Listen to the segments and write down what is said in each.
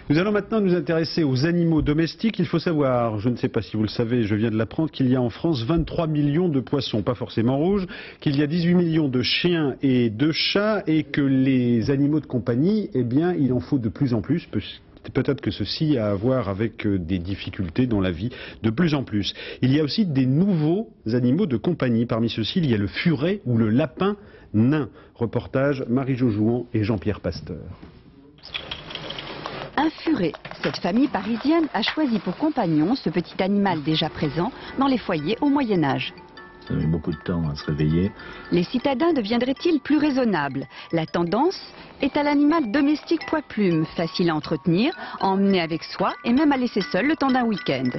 Nous allons maintenant nous intéresser aux animaux domestiques. Il faut savoir, je ne sais pas si vous le savez, je viens de l'apprendre, qu'il y a en France 23 millions de poissons, pas forcément rouges, qu'il y a 18 millions de chiens et de chats et que les animaux de compagnie, eh bien, il en faut de plus en plus. Peut-être que ceci a à voir avec des difficultés dans la vie de plus en plus. Il y a aussi des nouveaux animaux de compagnie. Parmi ceux-ci, il y a le furet ou le lapin nain. Reportage Marie-Jo Jouan et Jean-Pierre Pasteur. Un furet. Cette famille parisienne a choisi pour compagnon ce petit animal déjà présent dans les foyers au Moyen-Âge. Ça met beaucoup de temps à se réveiller. Les citadins deviendraient-ils plus raisonnables? La tendance est à l'animal domestique poids-plume, facile à entretenir, à emmener avec soi et même à laisser seul le temps d'un week-end.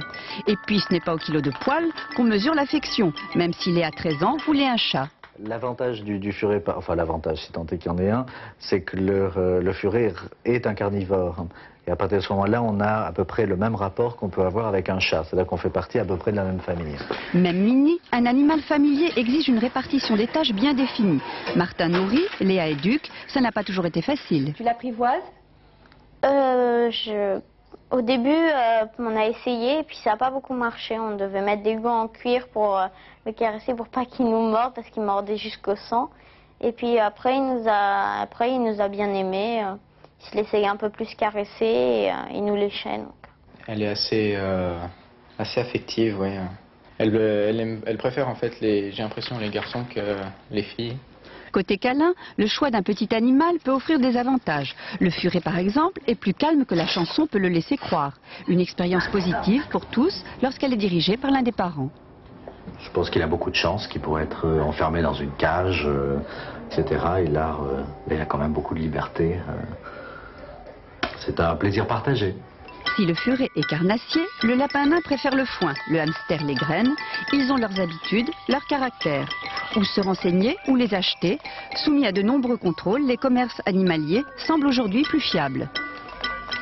Et puis ce n'est pas au kilo de poil qu'on mesure l'affection, même s'il est à 13 ans, voulez un chat. L'avantage du furet, enfin l'avantage, si tant est qu'il y en ait un, c'est que le furet est un carnivore. Et à partir de ce moment-là, on a à peu près le même rapport qu'on peut avoir avec un chat. C'est-à-dire qu'on fait partie à peu près de la même famille. Même mini, un animal familier exige une répartition des tâches bien définie. Martin nourrit, Léa éduque, ça n'a pas toujours été facile. Tu l'apprivoises? Au début, on a essayé et puis ça n'a pas beaucoup marché. On devait mettre des gants en cuir pour le caresser pour pas qu'il nous morde parce qu'il mordait jusqu'au sang. Et puis après, il nous a bien aimés. Il se laissait un peu plus caresser et il nous léchait. Donc. Elle est assez affective, oui. Elle préfère en fait, j'ai l'impression, les garçons que les filles. Côté câlin, le choix d'un petit animal peut offrir des avantages. Le furet, par exemple, est plus calme que la chanson peut le laisser croire. Une expérience positive pour tous lorsqu'elle est dirigée par l'un des parents. Je pense qu'il a beaucoup de chance, qu'il pourrait être enfermé dans une cage, etc. Et là, il a quand même beaucoup de liberté. C'est un plaisir partagé. Si le furet est carnassier, le lapin nain préfère le foin, le hamster les graines. Ils ont leurs habitudes, leur caractère. Où se renseigner, ou les acheter. Soumis à de nombreux contrôles, les commerces animaliers semblent aujourd'hui plus fiables.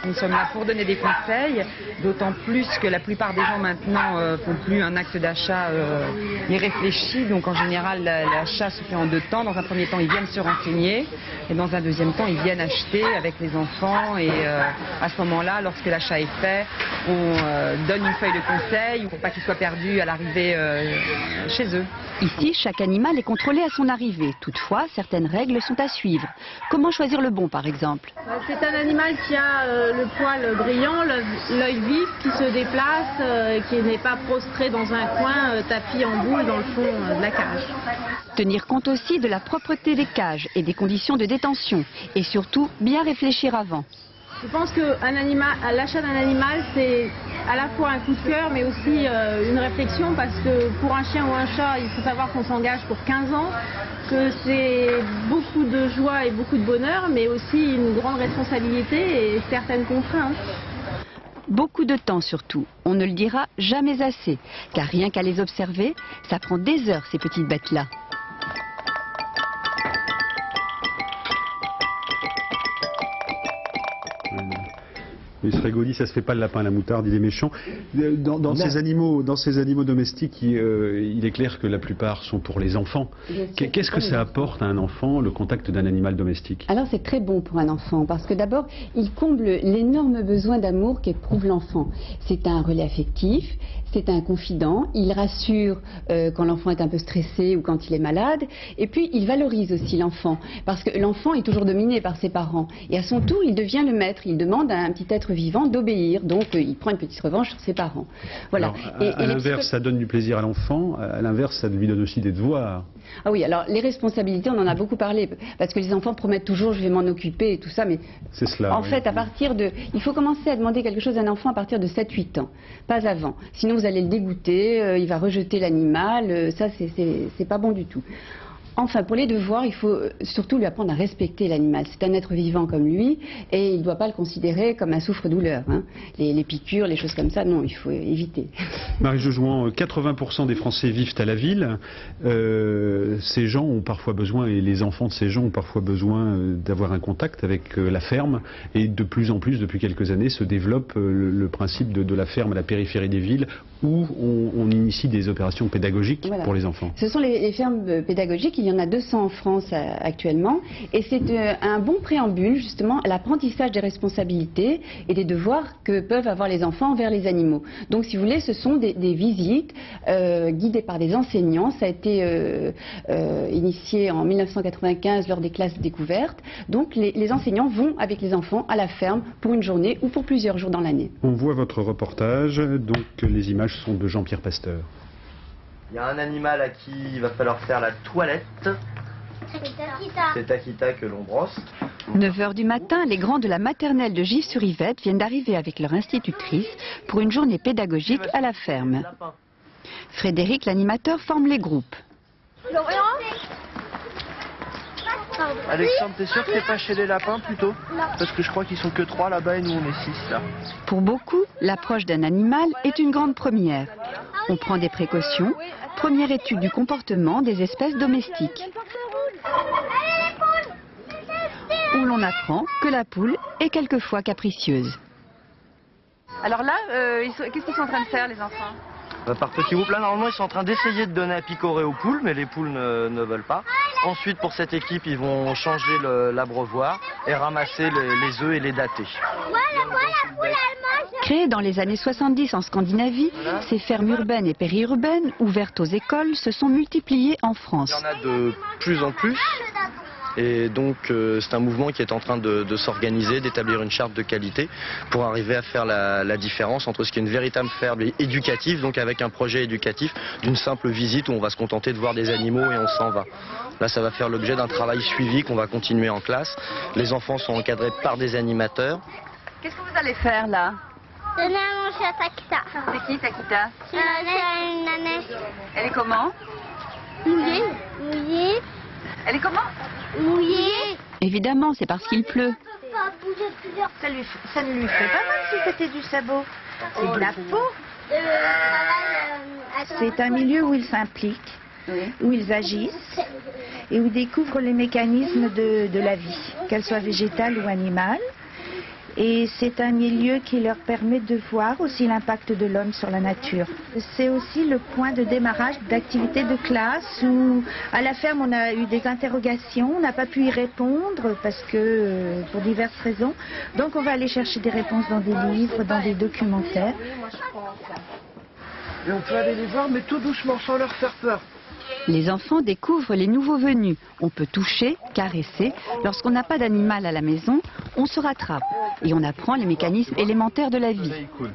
Nous sommes là pour donner des conseils, d'autant plus que la plupart des gens maintenant font plus un acte d'achat irréfléchi. Donc en général, l'achat se fait en deux temps. Dans un premier temps, ils viennent se renseigner et dans un deuxième temps, ils viennent acheter avec les enfants. Et à ce moment-là, lorsque l'achat est fait, on donne une feuille de conseil pour pas qu'ils soient perdus à l'arrivée chez eux. Ici, chaque animal est contrôlé à son arrivée. Toutefois, certaines règles sont à suivre. Comment choisir le bon, par exemple? C'est un animal qui a le poil brillant, l'œil vif, qui se déplace, qui n'est pas prostré dans un coin, tapis en boule dans le fond de la cage. Tenir compte aussi de la propreté des cages et des conditions de détention. Et surtout, bien réfléchir avant. Je pense que l'achat d'un animal, c'est à la fois un coup de cœur, mais aussi une réflexion, parce que pour un chien ou un chat, il faut savoir qu'on s'engage pour 15 ans, que c'est beaucoup de joie et beaucoup de bonheur, mais aussi une grande responsabilité et certaines contraintes. Beaucoup de temps surtout, on ne le dira jamais assez, car rien qu'à les observer, ça prend des heures ces petites bêtes-là. Mais Srégoli, ça se fait pas le lapin à la moutarde, il est méchant. Dans ces animaux domestiques, il est clair que la plupart sont pour les enfants. Qu'est-ce que ça apporte à un enfant, le contact d'un animal domestique? Alors c'est très bon pour un enfant, parce que d'abord, il comble l'énorme besoin d'amour qu'éprouve l'enfant. C'est un relais affectif, c'est un confident, il rassure quand l'enfant est un peu stressé ou quand il est malade, et puis il valorise aussi l'enfant, parce que l'enfant est toujours dominé par ses parents, et à son tour, il devient le maître, il demande à un petit être vivant d'obéir, donc il prend une petite revanche sur ses parents. Voilà. Alors, à l'inverse, ça donne du plaisir à l'enfant, à l'inverse, ça lui donne aussi des devoirs. Ah oui, alors les responsabilités, on en a beaucoup parlé, parce que les enfants promettent toujours je vais m'en occuper et tout ça, mais en fait, à partir de... Il faut commencer à demander quelque chose à un enfant à partir de 7-8 ans, pas avant. Sinon, vous allez le dégoûter, il va rejeter l'animal, ça, c'est pas bon du tout. Enfin, pour les devoirs, il faut surtout lui apprendre à respecter l'animal. C'est un être vivant comme lui et il ne doit pas le considérer comme un souffre-douleur. Hein. Les piqûres, les choses comme ça, non, il faut éviter. Marie-Jo Jouan, 80% des Français vivent à la ville. Ces gens ont parfois besoin, et les enfants de ces gens ont parfois besoin d'avoir un contact avec la ferme. Et de plus en plus, depuis quelques années, se développe le principe de la ferme à la périphérie des villes où on initie des opérations pédagogiques pour les enfants. Ce sont les fermes pédagogiques. Il y y en a 200 en France actuellement. Et c'est un bon préambule justement à l'apprentissage des responsabilités et des devoirs que peuvent avoir les enfants envers les animaux. Donc si vous voulez, ce sont des visites guidées par des enseignants. Ça a été initié en 1995 lors des classes découvertes. Donc les enseignants vont avec les enfants à la ferme pour une journée ou pour plusieurs jours dans l'année. On voit votre reportage, donc les images sont de Jean-Pierre Pasteur. Il y a un animal à qui il va falloir faire la toilette. C'est Akita que l'on brosse. 9 h du matin, les grands de la maternelle de Gif-sur-Yvette viennent d'arriver avec leur institutrice pour une journée pédagogique à la ferme. Frédéric, l'animateur, forme les groupes. Alexandre, t'es sûr que t'es pas chez les lapins plutôt? Parce que je crois qu'ils sont que 3 là-bas et nous on est 6 là. Pour beaucoup, l'approche d'un animal est une grande première. On prend des précautions, première étude du comportement des espèces domestiques. Où l'on apprend que la poule est quelquefois capricieuse. Alors là, qu'est-ce qu'ils sont en train de faire les enfants? Par petits groupes, là normalement ils sont en train d'essayer de donner à picorer aux poules, mais les poules ne veulent pas. Ensuite pour cette équipe ils vont changer l'abreuvoir et ramasser les œufs et les dater. Créées dans les années 70 en Scandinavie, ces fermes urbaines et périurbaines, ouvertes aux écoles, se sont multipliées en France. Il y en a de plus en plus. Et donc c'est un mouvement qui est en train de s'organiser, d'établir une charte de qualité pour arriver à faire la différence entre ce qui est une véritable ferme éducative, donc avec un projet éducatif, d'une simple visite où on va se contenter de voir des animaux et on s'en va. Là ça va faire l'objet d'un travail suivi qu'on va continuer en classe. Les enfants sont encadrés par des animateurs. Qu'est-ce que vous allez faire là? Donner à manger à Takita. C'est qui Takita? C'est une nanette. Elle est comment? Mouillée. Mouillée. Elle est comment? Mouillée. Évidemment, c'est parce qu'il pleut. Ça ne lui fait pas mal si c'était du sabot. C'est de la peau. C'est un milieu où ils s'impliquent, où ils agissent et où ils découvrent les mécanismes de la vie, qu'elle soit végétale ou animale. Et c'est un milieu qui leur permet de voir aussi l'impact de l'homme sur la nature. C'est aussi le point de démarrage d'activités de classe où à la ferme on a eu des interrogations, on n'a pas pu y répondre parce que pour diverses raisons. Donc on va aller chercher des réponses dans des livres, dans des documentaires. Et on peut aller les voir mais tout doucement sans leur faire peur. Les enfants découvrent les nouveaux venus. On peut toucher, caresser. Lorsqu'on n'a pas d'animal à la maison, on se rattrape. Et on apprend les mécanismes élémentaires de la vie. C'est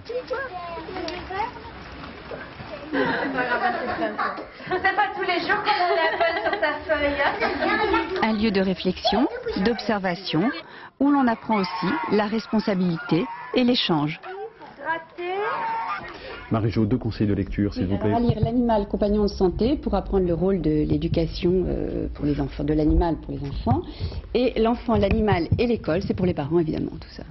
pas tous les jours qu'on a la balle sur ta feuille. Un lieu de réflexion, d'observation, où l'on apprend aussi la responsabilité et l'échange. Marie-Jo, 2 conseils de lecture, s'il vous plaît. À lire L'animal compagnon de santé pour apprendre le rôle de l'éducation pour les enfants, de l'animal pour les enfants. Et L'enfant, l'animal et l'école, c'est pour les parents évidemment, tout ça.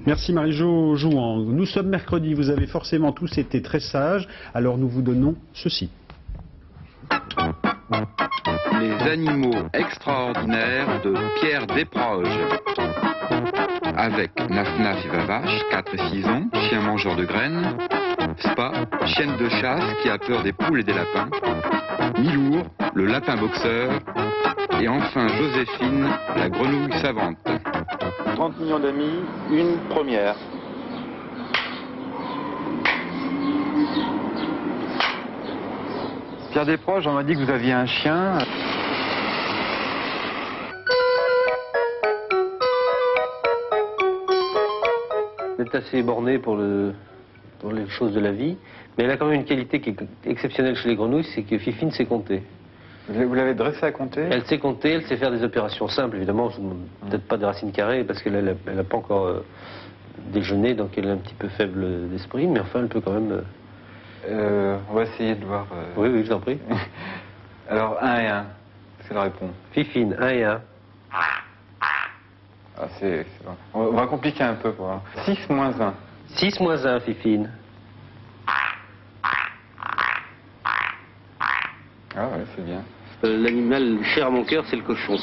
Merci Marie-Jo Jouan. Nous sommes mercredi, vous avez forcément tous été très sages, alors nous vous donnons ceci. Les animaux extraordinaires de Pierre Desproges. Avec Naf-Naf et Vavache, 4 et 6 ans, chien mangeur de graines. Spa, chienne de chasse qui a peur des poules et des lapins. Milour, le lapin boxeur. Et enfin Joséphine, la grenouille savante. 30 millions d'amis, une première. Pierre Desproges, on m'a dit que vous aviez un chien. Elle est assez bornée pour les choses de la vie, mais elle a quand même une qualité qui est exceptionnelle chez les grenouilles, c'est que Fifine sait compter. Vous l'avez dressée à compter? Elle sait compter, elle sait faire des opérations simples, évidemment, peut-être pas des racines carrées, parce qu'elle n'a pas encore déjeuné, donc elle est un petit peu faible d'esprit, mais enfin elle peut quand même... On va essayer de voir... Oui, je vous en prie. Alors, 1 et 1, c'est la réponse. Fifine, 1 et 1. Ah, bon. On va compliquer un peu pour voir. 6 moins 1. 6 moins 1, Fifine. Ah ouais, c'est bien. L'animal cher à mon cœur, c'est le cochon.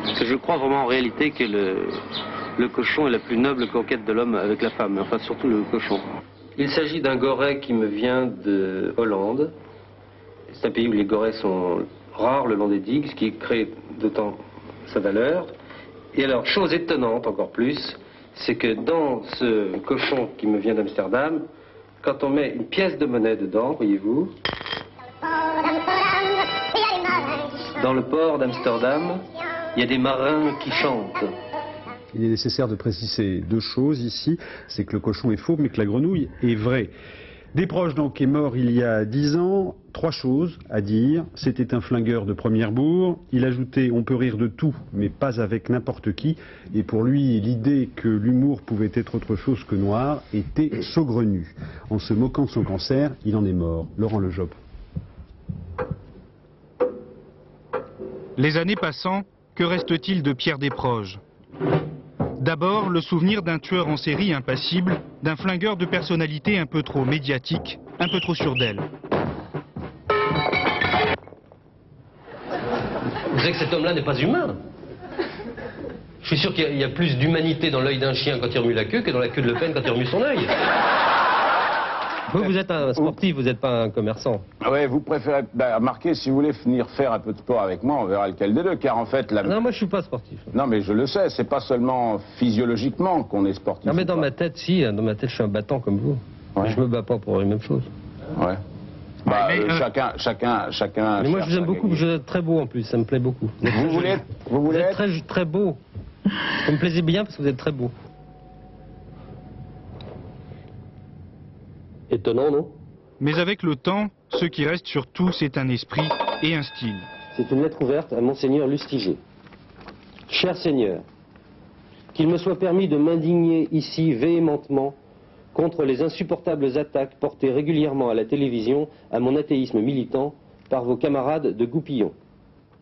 Parce que je crois vraiment en réalité que le cochon est la plus noble conquête de l'homme avec la femme, enfin surtout le cochon. Il s'agit d'un goret qui me vient de Hollande. C'est un pays où les gorets sont rares le long des digues, ce qui crée d'autant sa valeur. Et alors, chose étonnante encore plus, c'est que dans ce cochon qui me vient d'Amsterdam, quand on met une pièce de monnaie dedans, voyez-vous, dans le port d'Amsterdam, il y a des marins qui chantent. Il est nécessaire de préciser deux choses ici, c'est que le cochon est faux, mais que la grenouille est vraie. Desproges donc est mort il y a 10 ans. 3 choses à dire. C'était un flingueur de première bourre. Il ajoutait « on peut rire de tout, mais pas avec n'importe qui ». Et pour lui, l'idée que l'humour pouvait être autre chose que noir était saugrenue. En se moquant de son cancer, il en est mort. Laurent Lejob. Les années passant, que reste-t-il de Pierre Desproges? D'abord, le souvenir d'un tueur en série impassible, d'un flingueur de personnalité un peu trop médiatique, un peu trop sûr d'elle. Vous savez que cet homme-là n'est pas humain. Je suis sûr qu'il y a plus d'humanité dans l'œil d'un chien quand il remue la queue que dans la queue de Le Pen quand il remue son œil. Vous êtes un sportif, vous n'êtes pas un commerçant. Ouais, vous préférez remarquer, si vous voulez venir faire un peu de sport avec moi, on verra lequel des deux, car en fait... Non, moi je suis pas sportif. Non, mais je le sais, c'est pas seulement physiologiquement qu'on est sportif. Non, mais dans ma tête, si, dans ma tête, je suis un battant comme vous. Ouais. Mais je me bats pas pour les mêmes choses. Ouais. Bah, chacun... Mais moi je vous aime beaucoup, vous êtes très beau en plus, ça me plaît beaucoup. Vous êtes très beau. Ça me plaisait bien parce que vous êtes très beau. Étonnant, non? Mais avec le temps, ce qui reste surtout, c'est un esprit et un style. C'est une lettre ouverte à Monseigneur Lustiger. Cher Seigneur, qu'il me soit permis de m'indigner ici véhémentement contre les insupportables attaques portées régulièrement à la télévision à mon athéisme militant par vos camarades de Goupillon.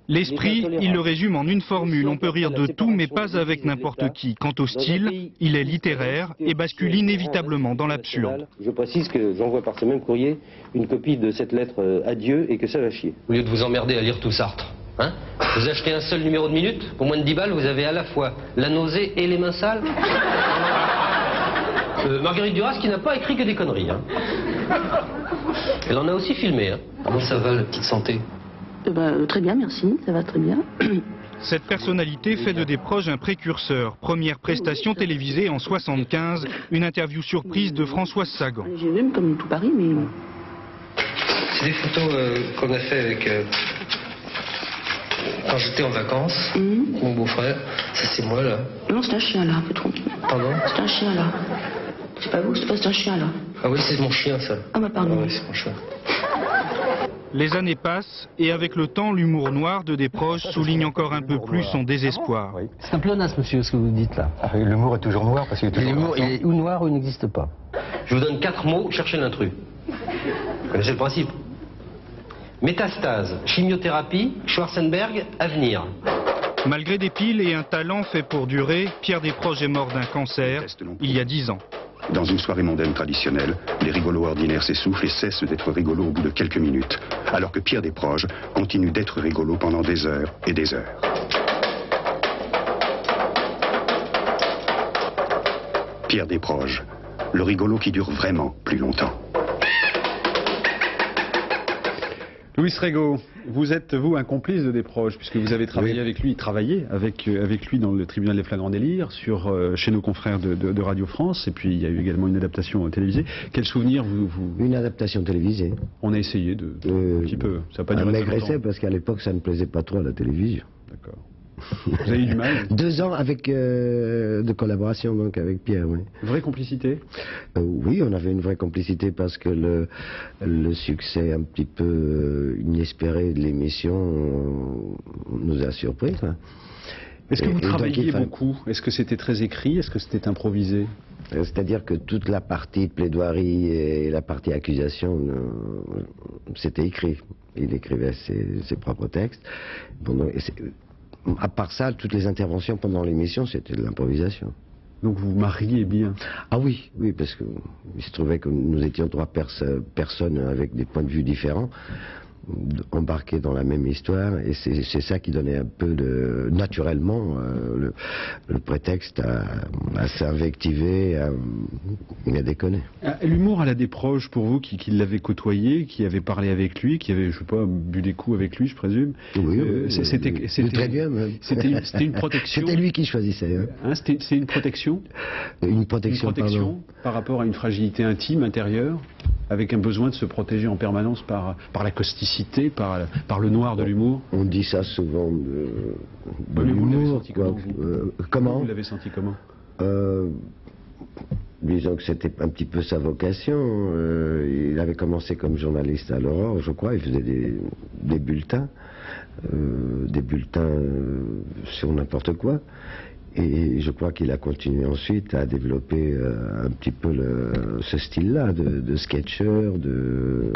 L'esprit, il le résume en une formule, on peut rire de tout mais pas avec n'importe qui. Quant au style, il est littéraire et bascule inévitablement dans l'absurde. Je précise que j'envoie par ce même courrier une copie de cette lettre à Dieu et que ça va chier. Au lieu de vous emmerder à lire tout Sartre, hein, vous achetez un seul numéro de Minute, pour moins de 10 balles, vous avez à la fois la nausée et les mains sales. Marguerite Duras qui n'a pas écrit que des conneries. Hein. Elle en a aussi filmé. Hein. Comment ça va la petite santé? Très bien, merci, ça va très bien. Cette personnalité fait de Desproges un précurseur. Première prestation télévisée en 1975, une interview surprise de Françoise Sagan. J'ai vu comme tout Paris, mais... C'est des photos qu'on a fait avec... quand j'étais en vacances, mon beau-frère. Ça c'est moi là. Non, c'est un chien là, un peu tranquille. Pardon? C'est un chien là. C'est pas vous, c'est un chien là. Ah oui, c'est mon chien ça. Ah bah pardon. Ah oui, c'est mon chien. Les années passent et avec le temps, l'humour noir de Desproges souligne encore un peu plus son désespoir. Oui. C'est un pléonasme, monsieur, ce que vous dites là. Ah, l'humour est toujours noir parce qu'il est toujours noir. Il est ou noir ou il n'existe pas. Je vous donne 4 mots, cherchez l'intrus. Vous connaissez le principe. Métastase, chimiothérapie, Schwarzenberg, avenir. Malgré des piles et un talent fait pour durer, Pierre Desproges est mort d'un cancer il y a 10 ans. Dans une soirée mondaine traditionnelle, les rigolos ordinaires s'essoufflent et cessent d'être rigolos au bout de quelques minutes, alors que Pierre Desproges continue d'être rigolo pendant des heures et des heures. Pierre Desproges, le rigolo qui dure vraiment plus longtemps. Louis Rego, vous êtes, vous, un complice de Desproges, puisque vous avez travaillé avec lui, avec lui dans le tribunal des flagrants délires, chez nos confrères de Radio France, et puis il y a eu également une adaptation télévisée. Quel souvenir vous... Une adaptation télévisée. On a essayé un petit peu, ça n'a pas duré très longtemps. Parce qu'à l'époque, ça ne plaisait pas trop à la télévision. D'accord. Vous avez eu du mal? 2 ans de collaboration donc avec Pierre, oui. Vraie complicité? Oui, on avait une vraie complicité parce que le succès un petit peu inespéré de l'émission nous a surpris. Est-ce que vous travailliez beaucoup? Est-ce que c'était très écrit? Est-ce que c'était improvisé? C'est-à-dire que toute la partie plaidoirie et la partie accusation, c'était écrit. Il écrivait ses propres textes. À part ça, toutes les interventions pendant l'émission, c'était de l'improvisation. Donc vous mariez bien? Ah oui, parce qu'il se trouvait que nous étions 3 personnes avec des points de vue différents. embarqués dans la même histoire, et c'est ça qui donnait un peu naturellement le prétexte à s'invectiver, à déconner. L'humour à la Desproges, pour vous, qui l'avait côtoyé, qui avait parlé avec lui, qui avait, je sais pas, bu des coups avec lui, je présume. Oui, c'était très bien même. C'était une protection. C'était lui qui choisissait. Hein. C'est une protection. Une protection par rapport à une fragilité intime, intérieure, avec un besoin de se protéger en permanence par la causticité, par le noir de l'humour. On dit ça souvent de l'humour. Comment vous l'avez senti comment Disons que c'était un petit peu sa vocation. Il avait commencé comme journaliste à l'Aurore, je crois. Il faisait des bulletins, sur n'importe quoi. Et je crois qu'il a continué ensuite à développer un petit peu ce style-là de sketcheur, de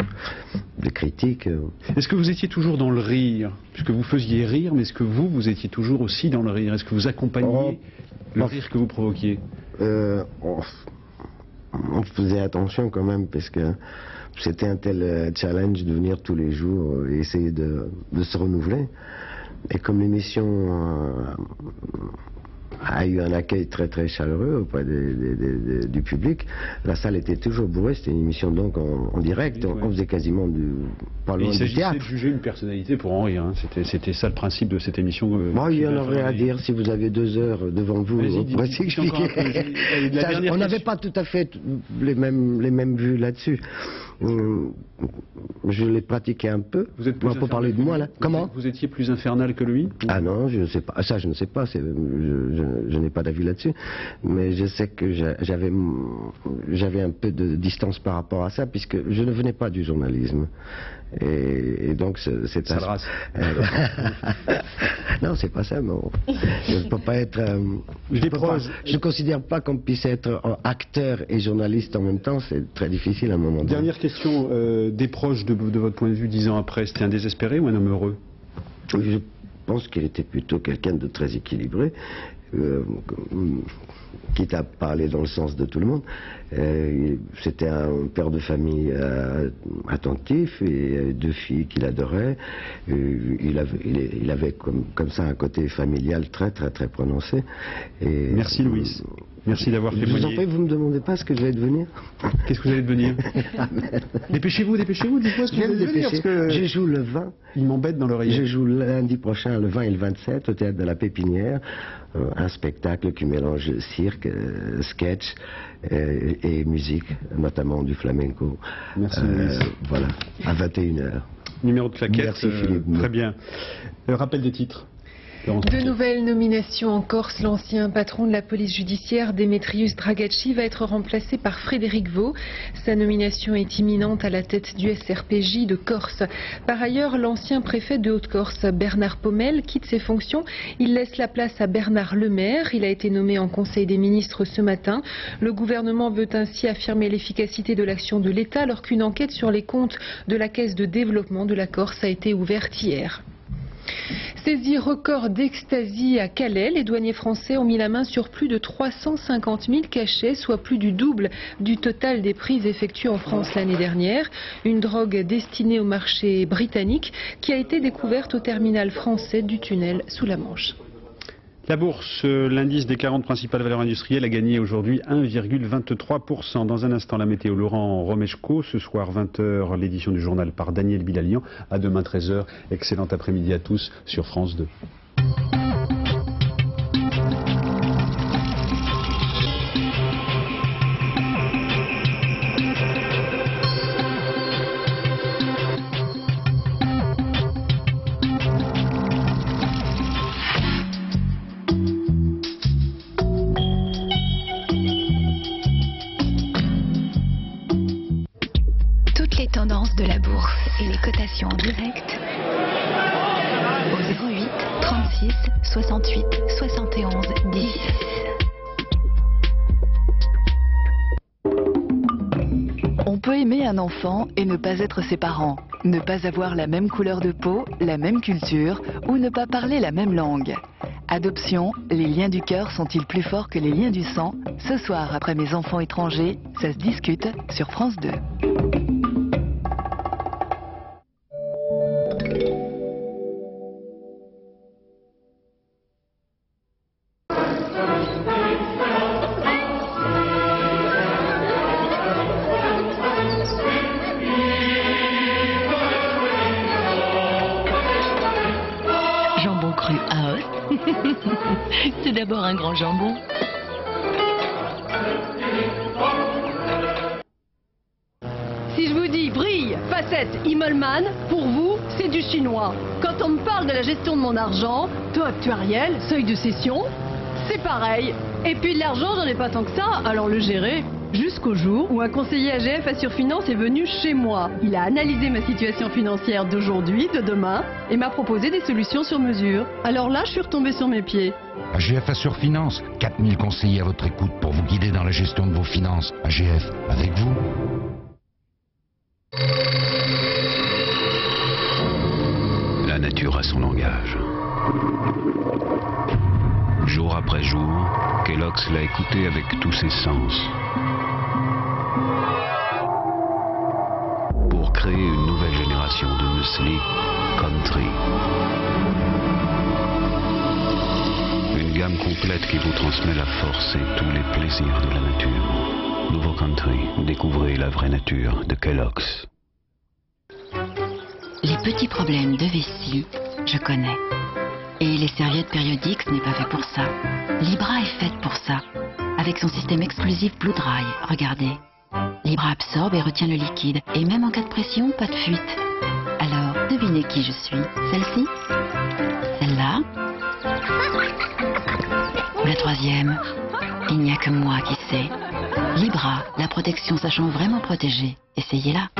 critique. Est-ce que vous étiez toujours dans le rire? Puisque vous faisiez rire, mais est-ce que vous étiez toujours aussi dans le rire? Est-ce que vous accompagniez le rire que vous provoquiez? On faisait attention quand même, parce que c'était un tel challenge de venir tous les jours et essayer de se renouveler. Et comme l'émission a eu un accueil très très chaleureux auprès du public, la salle était toujours bourrée. C'était une émission donc en direct. On faisait quasiment pas loin du théâtre. Il s'agissait de juger une personnalité pour en rire. Hein. C'était ça le principe de cette émission. Il y en aurait à dire. Si vous avez 2 heures devant vous, on pourrait s'expliquer. On n'avait pas tout à fait les mêmes vues là-dessus. Je l'ai pratiqué un peu. Vous êtes plus pour parler de moi là. Comment? Vous étiez plus infernal que lui? Ah non, je ne sais pas. Ça, je ne sais pas. Je n'ai pas d'avis là-dessus. Mais je sais que j'avais un peu de distance par rapport à ça, puisque je ne venais pas du journalisme. Et donc c'est ça. Race. Non, c'est pas ça. Non. Je ne peux pas être. Je ne considère pas qu'on puisse être acteur et journaliste en même temps. C'est très difficile à un moment donné. Dernière question. Desproges, de votre point de vue, 10 ans après, c'était un désespéré ou un homme heureux? Je pense qu'il était plutôt quelqu'un de très équilibré. Quitte à parler dans le sens de tout le monde, c'était un père de famille attentif, et 2 filles qu'il adorait. Il avait comme ça un côté familial très très très prononcé. Et, merci Louis. Merci d'avoir témoigné. Je vous en prie, vous ne me demandez pas ce que je vais devenir. Qu'est-ce que vous allez devenir? Dépêchez-vous, dites-moi ce que vous allez devenir. Parce que je joue le 20. Il m'embête dans l'oreille. Je joue lundi prochain, le 20 et le 27, au Théâtre de la Pépinière. Un spectacle qui mélange cirque, sketch et musique, notamment du flamenco. Merci Louis. Voilà, à 21h. Numéro de claquette. Merci Philippe. Très bien. Rappel des titres. De nouvelles nominations en Corse. L'ancien patron de la police judiciaire, Demetrius Dragacci, va être remplacé par Frédéric Vaux. Sa nomination est imminente à la tête du SRPJ de Corse. Par ailleurs, l'ancien préfet de Haute-Corse, Bernard Pomel, quitte ses fonctions. Il laisse la place à Bernard Lemaire. Il a été nommé en Conseil des ministres ce matin. Le gouvernement veut ainsi affirmer l'efficacité de l'action de l'État, alors qu'une enquête sur les comptes de la Caisse de développement de la Corse a été ouverte hier. Saisie record d'ecstasy à Calais, les douaniers français ont mis la main sur plus de 350 000 cachets, soit plus du double du total des prises effectuées en France l'année dernière. Une drogue destinée au marché britannique qui a été découverte au terminal français du tunnel sous la Manche. La bourse, l'indice des 40 principales valeurs industrielles a gagné aujourd'hui 1,23%. Dans un instant, la météo, Laurent Romeshko. Ce soir, 20h, l'édition du journal par Daniel Bilalian. À demain, 13h. Excellent après-midi à tous sur France 2. De la bourse et les cotations en direct au 08 36 68 71 10. On peut aimer un enfant et ne pas être ses parents, ne pas avoir la même couleur de peau, la même culture ou ne pas parler la même langue. Adoption, les liens du cœur sont-ils plus forts que les liens du sang? Ce soir, après Mes enfants étrangers, ça se discute sur France 2. d'abord un grand jambon. Si je vous dis brille, facette, Immelmann, pour vous, c'est du chinois. Quand on me parle de la gestion de mon argent, taux actuariel, seuil de cession, c'est pareil. Et puis de l'argent, j'en ai pas tant que ça, alors le gérer. Jusqu'au jour où un conseiller AGF Assure Finance est venu chez moi. Il a analysé ma situation financière d'aujourd'hui, de demain, et m'a proposé des solutions sur mesure. Alors là, je suis retombée sur mes pieds. AGF Assure Finance, 4000 conseillers à votre écoute pour vous guider dans la gestion de vos finances. AGF, avec vous. La nature a son langage. Jour après jour, Kellogg's l'a écouté avec tous ses sens. Pour créer une nouvelle génération de muesli Country. Une gamme complète qui vous transmet la force et tous les plaisirs de la nature. Nouveau Country, découvrez la vraie nature de Kellogg's. Les petits problèmes de vessie, je connais. Et les serviettes périodiques, ce n'est pas fait pour ça. Libra est faite pour ça. Avec son système exclusif Blue Dry, regardez. Libra absorbe et retient le liquide. Et même en cas de pression, pas de fuite. Alors, devinez qui je suis. Celle-ci? Celle-là? Ou la troisième? Il n'y a que moi qui sais. Libra, la protection sachant vraiment protéger. Essayez-la.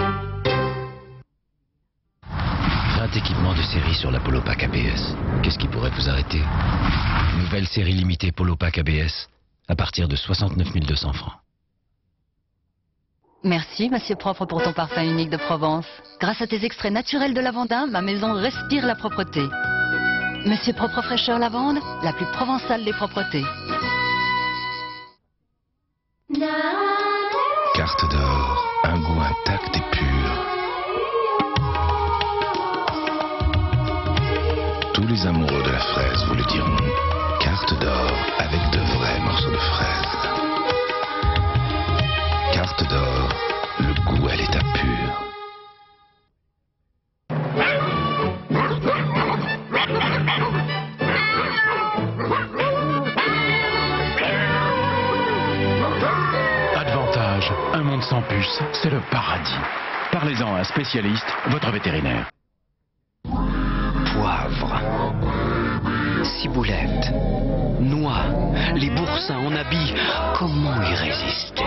20 équipements de série sur la Polo Pack ABS. Qu'est-ce qui pourrait vous arrêter? Nouvelle série limitée Polo Pack ABS à partir de 69 200 francs. Merci, Monsieur Propre, pour ton parfum unique de Provence. Grâce à tes extraits naturels de lavandin, ma maison respire la propreté. Monsieur Propre Fraîcheur Lavande, la plus provençale des propretés. Carte d'or, un goût intact et pur. Tous les amoureux de la fraise vous le diront. Carte d'or avec de vrais morceaux de fraise. Carte d'or, le goût à l'état pur. Advantage, un monde sans puce, c'est le paradis. Parlez-en à un spécialiste, votre vétérinaire. Poivre, ciboulette, noix, les boursins en habit, comment y résister?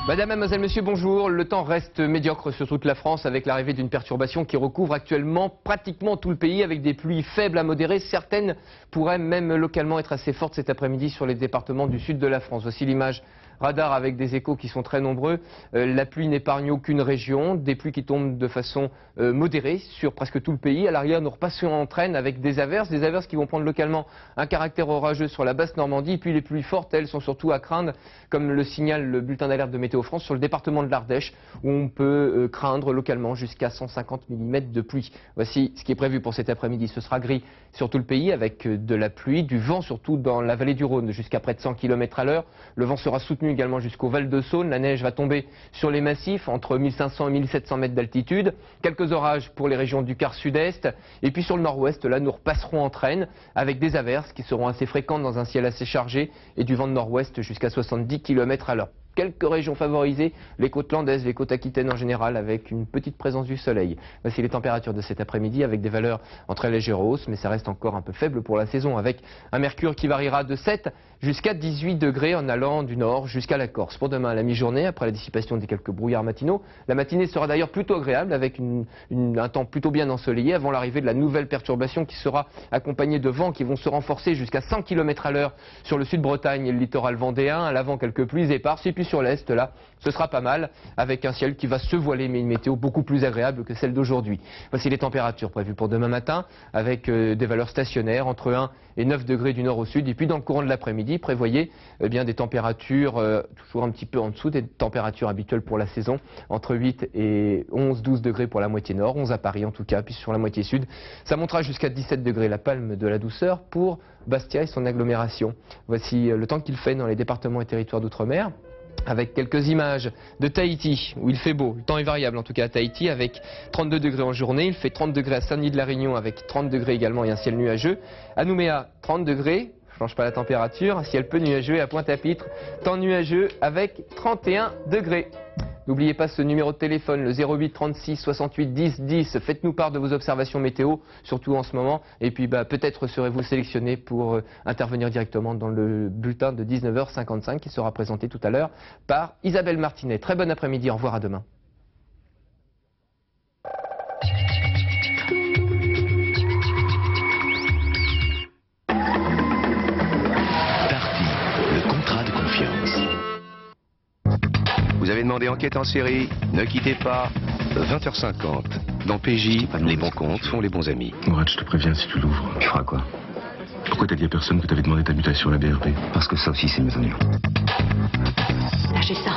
Madame, mademoiselle, monsieur, bonjour. Le temps reste médiocre sur toute la France avec l'arrivée d'une perturbation qui recouvre actuellement pratiquement tout le pays avec des pluies faibles à modérées. Certaines pourraient même localement être assez fortes cet après-midi sur les départements du sud de la France. Voici l'image radar avec des échos qui sont très nombreux. La pluie n'épargne aucune région, des pluies qui tombent de façon modérée sur presque tout le pays. À l'arrière, nous repassons en traîne avec des averses qui vont prendre localement un caractère orageux sur la basse Normandie. Puis les pluies fortes, elles, sont surtout à craindre, comme le signale le bulletin d'alerte de Météo France, sur le département de l'Ardèche, où on peut craindre localement jusqu'à 150 mm de pluie. Voici ce qui est prévu pour cet après-midi. Ce sera gris sur tout le pays avec de la pluie, du vent surtout dans la vallée du Rhône jusqu'à près de 100 km/h. Le vent sera soutenu également jusqu'au Val-de-Saône. La neige va tomber sur les massifs entre 1500 et 1700 mètres d'altitude. Quelques orages pour les régions du quart sud-est. Et puis sur le nord-ouest, là, nous repasserons en traîne avec des averses qui seront assez fréquentes dans un ciel assez chargé et du vent de nord-ouest jusqu'à 70 km/h. Quelques régions favorisées, les côtes landaises, les côtes aquitaines en général, avec une petite présence du soleil. Voici les températures de cet après-midi avec des valeurs en très légère hausse, mais ça reste encore un peu faible pour la saison, avec un mercure qui variera de 7 jusqu'à 18 degrés en allant du nord jusqu'à la Corse. Pour demain, à la mi-journée, après la dissipation des quelques brouillards matinaux, la matinée sera d'ailleurs plutôt agréable, avec un temps plutôt bien ensoleillé, avant l'arrivée de la nouvelle perturbation qui sera accompagnée de vents qui vont se renforcer jusqu'à 100 km/h sur le sud-Bretagne et le littoral vendéen. À l'avant, quelques pluies éparses. Et puis puis sur l'est, là, ce sera pas mal, avec un ciel qui va se voiler, mais une météo beaucoup plus agréable que celle d'aujourd'hui. Voici les températures prévues pour demain matin, avec des valeurs stationnaires entre 1 et 9 degrés du nord au sud. Et puis dans le courant de l'après-midi, prévoyez bien des températures toujours un petit peu en dessous des températures habituelles pour la saison, entre 8 et 11-12 degrés pour la moitié nord, 11 à Paris en tout cas, puis sur la moitié sud, ça montera jusqu'à 17 degrés, la palme de la douceur pour Bastia et son agglomération. Voici le temps qu'il fait dans les départements et territoires d'outre-mer, avec quelques images de Tahiti, où il fait beau. Le temps est variable en tout cas à Tahiti, avec 32 degrés en journée. Il fait 30 degrés à Saint-Denis-de-la-Réunion, avec 30 degrés également et un ciel nuageux. À Nouméa, 30 degrés, je ne change pas la température, un ciel peu nuageux. Et à Pointe-à-Pitre, temps nuageux avec 31 degrés. N'oubliez pas ce numéro de téléphone, le 08 36 68 10 10. Faites-nous part de vos observations météo, surtout en ce moment. Et puis peut-être serez-vous sélectionné pour intervenir directement dans le bulletin de 19h55 qui sera présenté tout à l'heure par Isabelle Martinet. Très bon après-midi, au revoir, à demain. Vous avez demandé enquête en série, ne quittez pas, 20h50. Dans PJ, les bons comptes font les bons amis. Mourad, je te préviens, si tu l'ouvres. Tu feras quoi? Pourquoi t'as dit à personne que t'avais demandé ta mutation à la BRP? Parce que ça aussi, c'est mes oignons. Lâchez ça.